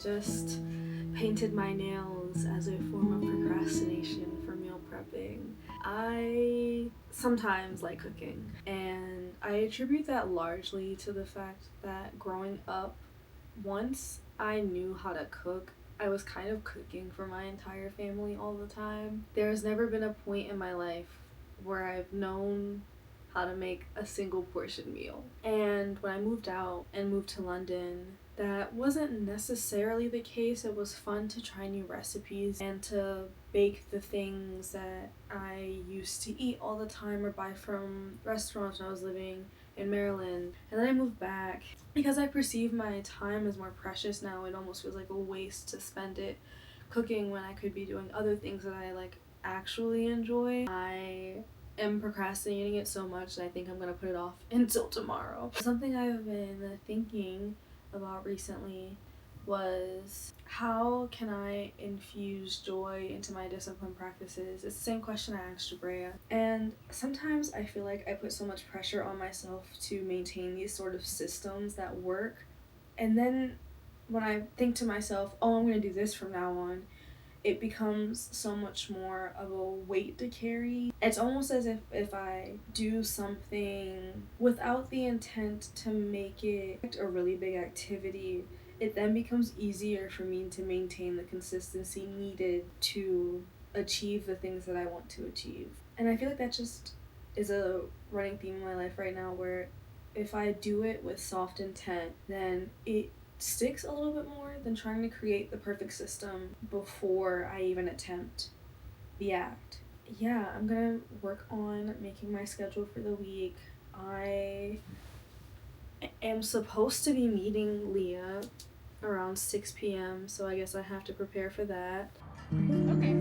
Just painted my nails as a form of procrastination for meal prepping. I sometimes like cooking, and I attribute that largely to the fact that growing up, once I knew how to cook, I was kind of cooking for my entire family all the time. There's never been a point in my life where I've known how to make a single portion meal. And when I moved out and moved to London, that wasn't necessarily the case. It was fun to try new recipes and to bake the things that I used to eat all the time or buy from restaurants when I was living in Maryland. And then I moved back. Because I perceive my time as more precious now, it almost feels like a waste to spend it cooking when I could be doing other things that I actually enjoy. I am procrastinating it so much that I think I'm gonna put it off until tomorrow. Something I've been thinking about recently was, how can I infuse joy into my discipline practices? It's the same question I asked Jabrea. And sometimes I feel like I put so much pressure on myself to maintain these sort of systems that work. And then when I think to myself, oh, I'm gonna do this from now on, it becomes so much more of a weight to carry. It's almost as if I do something without the intent to make it a really big activity, it then becomes easier for me to maintain the consistency needed to achieve the things that I want to achieve. And I feel like that just is a running theme in my life right now, where if I do it with soft intent, then it sticks a little bit more than trying to create the perfect system before I even attempt the act. Yeah, I'm gonna work on making my schedule for the week. I am supposed to be meeting Leah around 6 p.m., so I guess I have to prepare for that. Okay.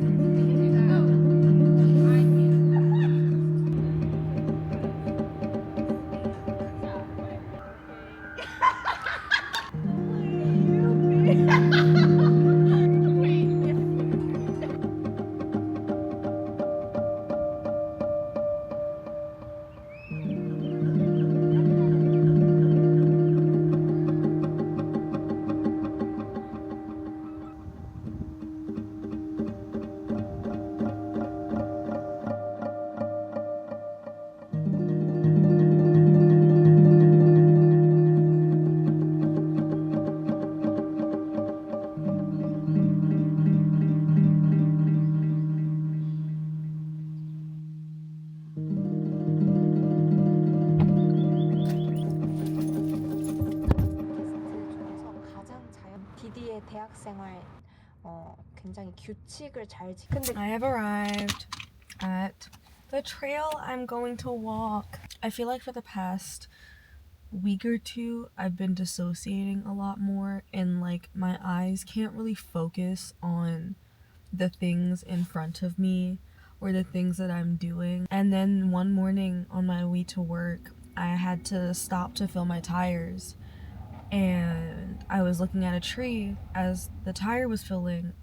굉장히 규칙을 잘 지키는데 I have arrived at the trail I'm going to walk. I feel like for the past week or two I've been dissociating a lot more, and my eyes can't really focus on the things in front of me or the things that I'm doing. And then one morning on my way to work, I had to stop to fill my tires, and I was looking at a tree as the tire was filling,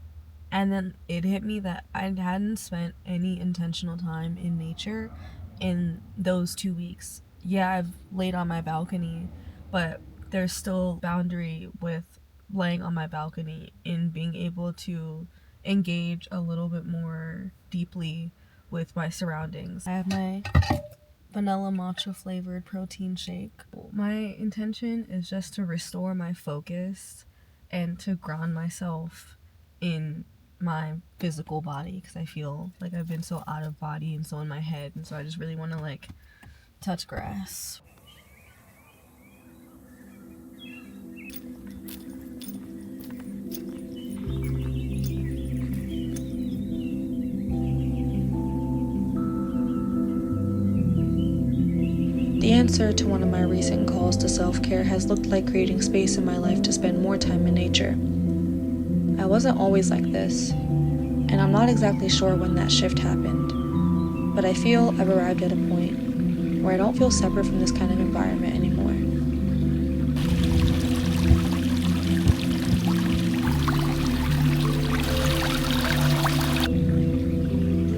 and then it hit me that I hadn't spent any intentional time in nature in those 2 weeks. Yeah, I've laid on my balcony, but there's still boundary with laying on my balcony in being able to engage a little bit more deeply with my surroundings. I have my vanilla matcha flavored protein shake. My intention is just to restore my focus and to ground myself in my physical body, because I feel like I've been so out of body and so in my head, and so I just really want to touch grass. The answer to one of my recent calls to self-care has looked like creating space in my life to spend more time in nature. I wasn't always like this, and I'm not exactly sure when that shift happened, but I feel I've arrived at a point where I don't feel separate from this kind of environment anymore.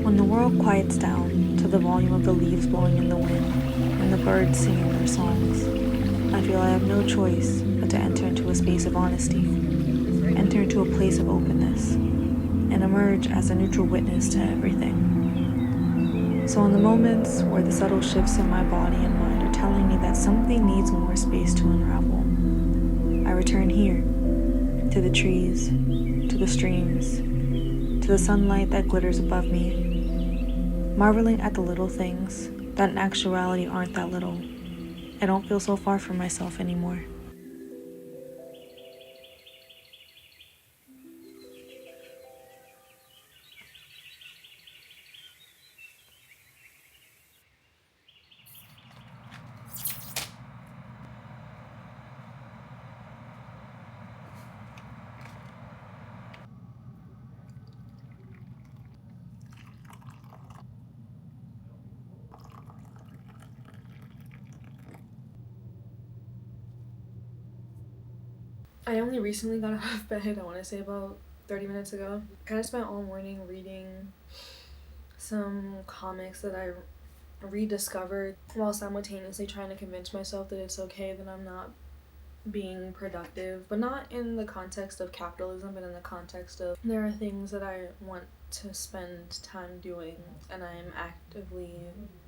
When the world quiets down to the volume of the leaves blowing in the wind and the birds singing their songs, I feel I have no choice but to enter into a space of honesty, enter into a place of openness, and emerge as a neutral witness to everything. So in the moments where the subtle shifts in my body and mind are telling me that something needs more space to unravel, I return here, to the trees, to the streams, to the sunlight that glitters above me, marveling at the little things that in actuality aren't that little. I don't feel so far from myself anymore. I only recently got out of bed, I want to say about 30 minutes ago. I kind of spent all morning reading some comics that I rediscovered while simultaneously trying to convince myself that it's okay that I'm not being productive, but not in the context of capitalism, but in the context of there are things that I want to spend time doing and I'm actively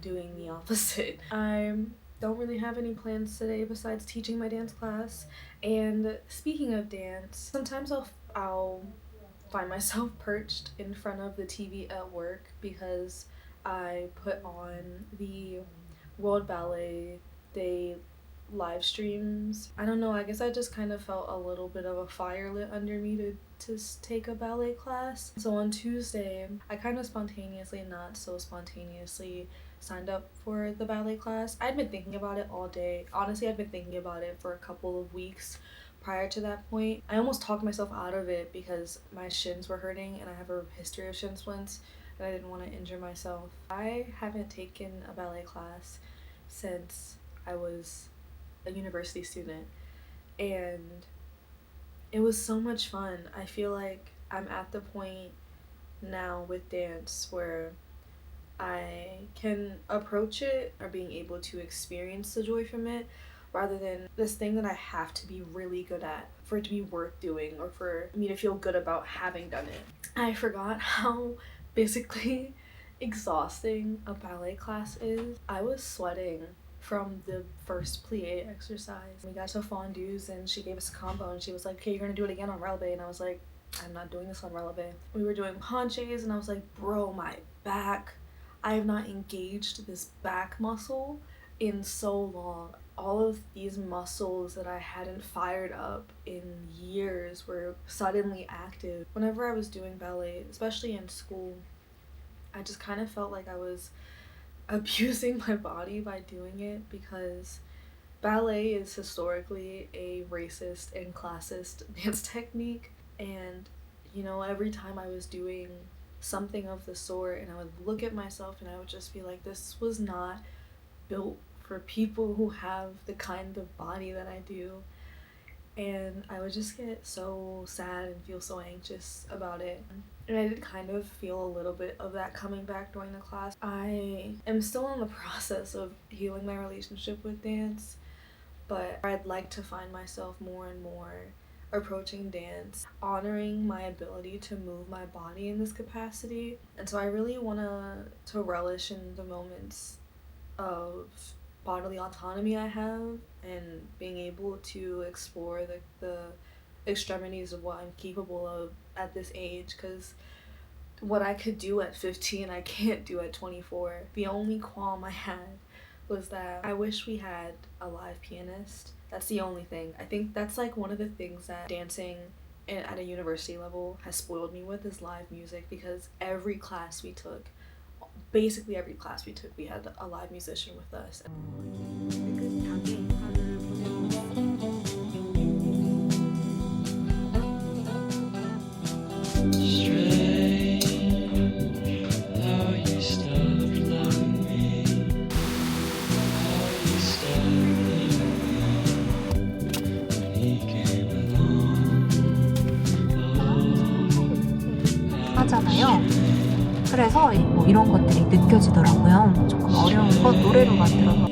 doing the opposite. I don't really have any plans today besides teaching my dance class. And speaking of dance, sometimes I'll find myself perched in front of the TV at work because I put on the World Ballet Day live streams. I don't know, I guess I just kind of felt a little bit of a fire lit under me to take a ballet class. So on Tuesday, I kind of spontaneously, not so spontaneously, signed up for the ballet class. I'd been thinking about it all day. Honestly, I'd been thinking about it for a couple of weeks prior to that point. I almost talked myself out of it because my shins were hurting and I have a history of shin splints and I didn't want to injure myself. I haven't taken a ballet class since I was a university student, and it was so much fun. I feel like I'm at the point now with dance where I can approach it or being able to experience the joy from it rather than this thing that I have to be really good at for it to be worth doing or for me to feel good about having done it. I forgot how basically exhausting a ballet class is. I was sweating from the first plie exercise. We got to fondues and she gave us a combo and she was like, okay, you're gonna do it again on releve, and I was like, I'm not doing this on releve. We were doing penchés and I was like, bro, my back, I have not engaged this back muscle in so long. All of these muscles that I hadn't fired up in years were suddenly active. Whenever I was doing ballet, especially in school, I just kind of felt like I was abusing my body by doing it because ballet is historically a racist and classist dance technique, and you know, every time I was doing something of the sort and I would look at myself and I would just be like, this was not built for people who have the kind of body that I do. And I would just get so sad and feel so anxious about it. And I did kind of feel a little bit of that coming back during the class. I am still in the process of healing my relationship with dance, but I'd like to find myself more and more approaching dance, honoring my ability to move my body in this capacity. And so I really want to relish in the moments of bodily autonomy I have and being able to explore the extremities of what I'm capable of at this age, because what I could do at 15 I can't do at 24. The only qualm I had was that I wish we had a live pianist. That's the only thing. I think that's like one of the things that dancing at a university level has spoiled me with is live music, because every class we took, basically every class we took, we had a live musician with us. 하잖아요. 그래서 뭐 이런 것들이 느껴지더라고요. 조금 어려운 건 노래로 만들어서.